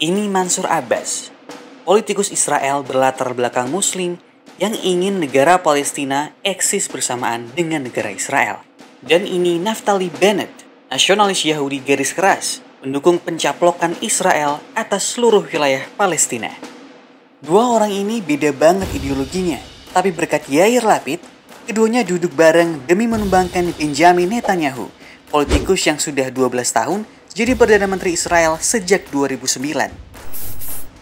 Ini Mansur Abbas, politikus Israel berlatar belakang Muslim yang ingin negara Palestina eksis bersamaan dengan negara Israel. Dan ini Naftali Bennett, nasionalis Yahudi garis keras, mendukung pencaplokan Israel atas seluruh wilayah Palestina. Dua orang ini beda banget ideologinya, tapi berkat Yair Lapid, keduanya duduk bareng demi menumbangkan Benjamin Netanyahu, politikus yang sudah 12 tahun jadi Perdana Menteri Israel sejak 2009.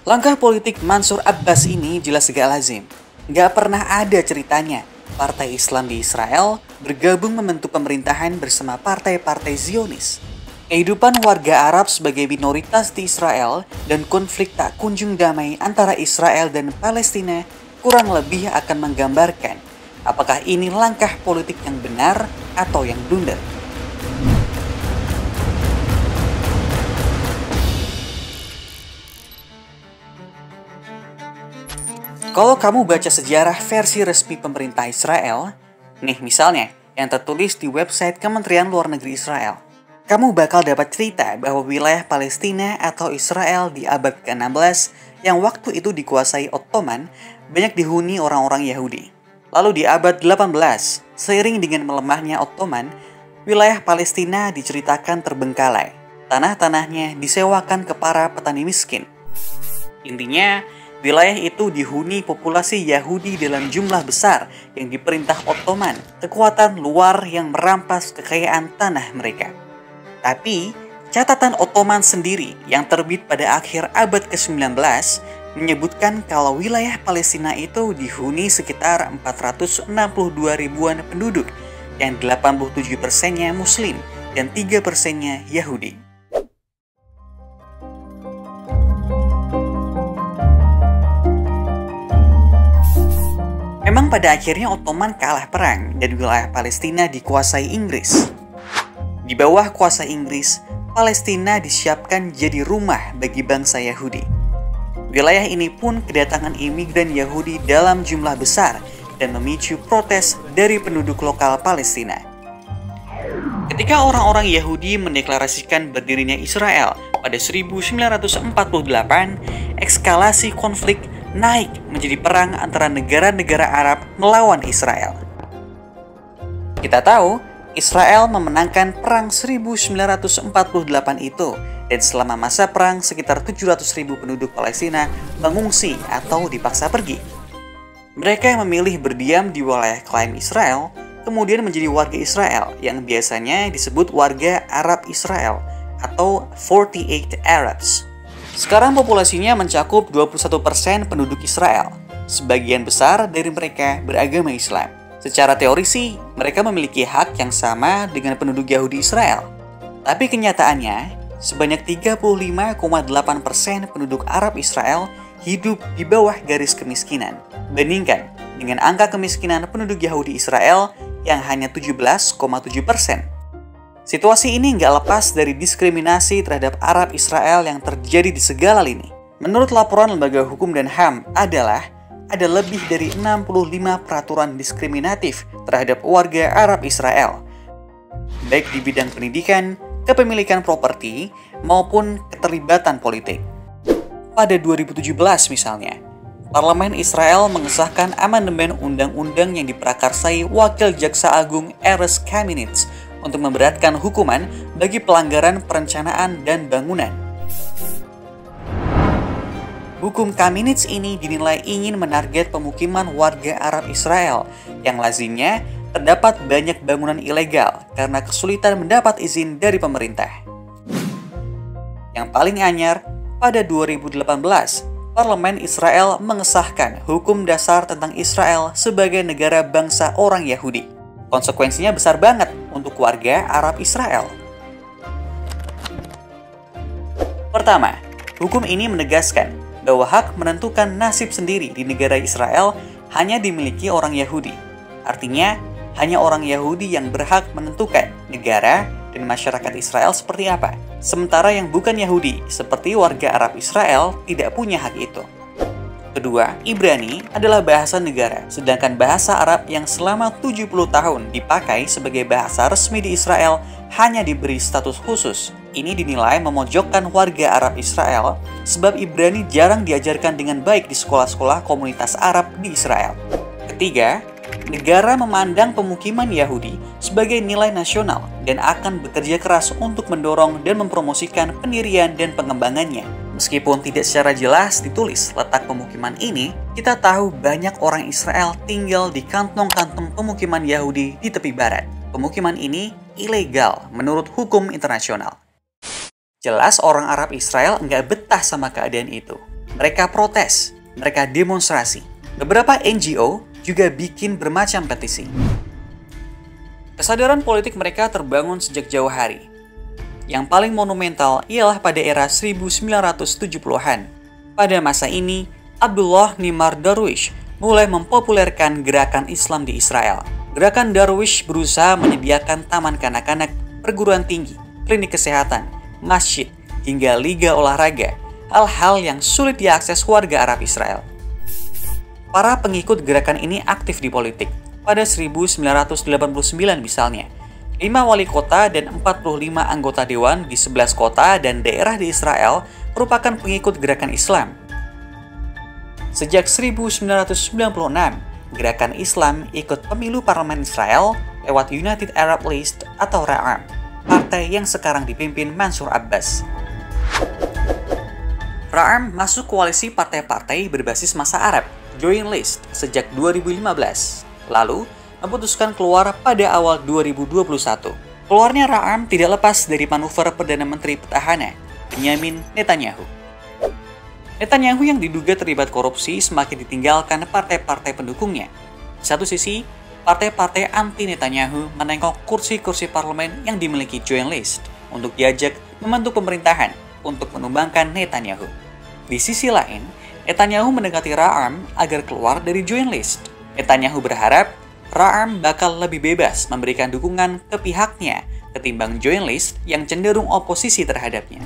Langkah politik Mansur Abbas ini jelas gak lazim. Gak pernah ada ceritanya partai Islam di Israel bergabung membentuk pemerintahan bersama partai-partai Zionis. Kehidupan warga Arab sebagai minoritas di Israel dan konflik tak kunjung damai antara Israel dan Palestina kurang lebih akan menggambarkan apakah ini langkah politik yang benar atau yang blunder. Kalau kamu baca sejarah versi resmi pemerintah Israel, nih misalnya yang tertulis di website Kementerian Luar Negeri Israel, kamu bakal dapat cerita bahwa wilayah Palestina atau Israel di abad ke-16 yang waktu itu dikuasai Ottoman banyak dihuni orang-orang Yahudi. Lalu di abad 18, seiring dengan melemahnya Ottoman, wilayah Palestina diceritakan terbengkalai. Tanah-tanahnya disewakan ke para petani miskin. Intinya, wilayah itu dihuni populasi Yahudi dalam jumlah besar yang diperintah Ottoman, kekuatan luar yang merampas kekayaan tanah mereka. Tapi, catatan Ottoman sendiri yang terbit pada akhir abad ke-19 menyebutkan kalau wilayah Palestina itu dihuni sekitar 462 ribuan penduduk, yang 87%-nya Muslim dan 3%-nya Yahudi. Memang pada akhirnya Ottoman kalah perang dan wilayah Palestina dikuasai Inggris. Di bawah kuasa Inggris, Palestina disiapkan jadi rumah bagi bangsa Yahudi. Wilayah ini pun kedatangan imigran Yahudi dalam jumlah besar dan memicu protes dari penduduk lokal Palestina. Ketika orang-orang Yahudi mendeklarasikan berdirinya Israel pada 1948, eskalasi konflik naik menjadi perang antara negara-negara Arab melawan Israel. Kita tahu, Israel memenangkan perang 1948 itu, dan selama masa perang sekitar 700.000 penduduk Palestina mengungsi atau dipaksa pergi. Mereka yang memilih berdiam di wilayah klaim Israel, kemudian menjadi warga Israel yang biasanya disebut warga Arab Israel atau 48 Arabs. Sekarang populasinya mencakup 21% penduduk Israel. Sebagian besar dari mereka beragama Islam. Secara teori sih, mereka memiliki hak yang sama dengan penduduk Yahudi Israel. Tapi kenyataannya, sebanyak 35,8% penduduk Arab Israel hidup di bawah garis kemiskinan. Bandingkan dengan angka kemiskinan penduduk Yahudi Israel yang hanya 17,7%. Situasi ini nggak lepas dari diskriminasi terhadap Arab Israel yang terjadi di segala lini. Menurut laporan Lembaga Hukum dan HAM ada lebih dari 65 peraturan diskriminatif terhadap warga Arab Israel, baik di bidang pendidikan, kepemilikan properti, maupun keterlibatan politik. Pada 2017 misalnya, Parlemen Israel mengesahkan amandemen undang-undang yang diprakarsai Wakil Jaksa Agung Erez Kaminitz untuk memberatkan hukuman bagi pelanggaran perencanaan dan bangunan. Hukum Kaminitz ini dinilai ingin menarget pemukiman warga Arab Israel yang lazimnya terdapat banyak bangunan ilegal karena kesulitan mendapat izin dari pemerintah. Yang paling anyar, pada 2018, Parlemen Israel mengesahkan hukum dasar tentang Israel sebagai negara bangsa orang Yahudi. Konsekuensinya besar banget untuk warga Arab Israel. Pertama, hukum ini menegaskan bahwa hak menentukan nasib sendiri di negara Israel hanya dimiliki orang Yahudi. Artinya, hanya orang Yahudi yang berhak menentukan negara dan masyarakat Israel seperti apa. Sementara yang bukan Yahudi, seperti warga Arab Israel, tidak punya hak itu. Kedua, Ibrani adalah bahasa negara, sedangkan bahasa Arab yang selama 70 tahun dipakai sebagai bahasa resmi di Israel hanya diberi status khusus, Ini dinilai memojokkan warga Arab Israel sebab Ibrani jarang diajarkan dengan baik di sekolah-sekolah komunitas Arab di Israel. Ketiga, negara memandang pemukiman Yahudi sebagai nilai nasional dan akan bekerja keras untuk mendorong dan mempromosikan pendirian dan pengembangannya. Meskipun tidak secara jelas ditulis letak pemukiman ini, kita tahu banyak orang Israel tinggal di kantong-kantong pemukiman Yahudi di tepi barat. Pemukiman ini ilegal menurut hukum internasional. Jelas orang Arab Israel nggak betah sama keadaan itu. Mereka protes, mereka demonstrasi. Beberapa NGO juga bikin bermacam petisi. Kesadaran politik mereka terbangun sejak jauh hari. Yang paling monumental ialah pada era 1970-an. Pada masa ini, Abdullah Nimar Darwish mulai mempopulerkan gerakan Islam di Israel. Gerakan Darwish berusaha menyediakan taman kanak-kanak, perguruan tinggi, klinik kesehatan, masjid, hingga liga olahraga, hal-hal yang sulit diakses warga Arab Israel. Para pengikut gerakan ini aktif di politik. Pada 1989 misalnya, 5 wali kota dan 45 anggota dewan di 11 kota dan daerah di Israel merupakan pengikut gerakan Islam. Sejak 1996, gerakan Islam ikut pemilu parlemen Israel lewat United Arab List atau Ra'am, partai yang sekarang dipimpin Mansur Abbas. Ra'am masuk koalisi partai-partai berbasis massa Arab, Joint List, sejak 2015, lalu memutuskan keluar pada awal 2021. Keluarnya Ra'am tidak lepas dari manuver Perdana Menteri Petahana, Benyamin Netanyahu. Netanyahu yang diduga terlibat korupsi semakin ditinggalkan partai-partai pendukungnya. Di satu sisi, partai-partai anti Netanyahu menengok kursi-kursi parlemen yang dimiliki Joint List untuk diajak membantu pemerintahan untuk menumbangkan Netanyahu. Di sisi lain, Netanyahu mendekati Ra'am agar keluar dari Joint List. Netanyahu berharap Ra'am bakal lebih bebas memberikan dukungan ke pihaknya ketimbang Joint List yang cenderung oposisi terhadapnya.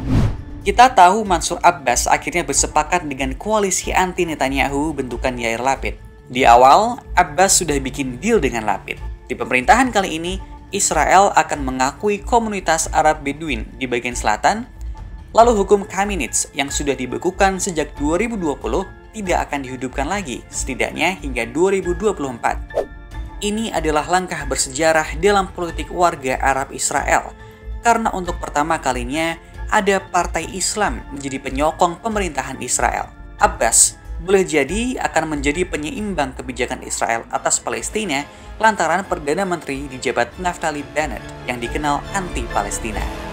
Kita tahu Mansur Abbas akhirnya bersepakat dengan koalisi anti Netanyahu bentukan Yair Lapid. Di awal, Abbas sudah bikin deal dengan Lapid. Di pemerintahan kali ini, Israel akan mengakui komunitas Arab Bedouin di bagian selatan, lalu hukum Kaminitz yang sudah dibekukan sejak 2020 tidak akan dihidupkan lagi, setidaknya hingga 2024. Ini adalah langkah bersejarah dalam politik warga Arab Israel, karena untuk pertama kalinya ada partai Islam menjadi penyokong pemerintahan Israel. Abbas boleh jadi akan menjadi penyeimbang kebijakan Israel atas Palestina lantaran Perdana Menteri dijabat Naftali Bennett yang dikenal anti-Palestina.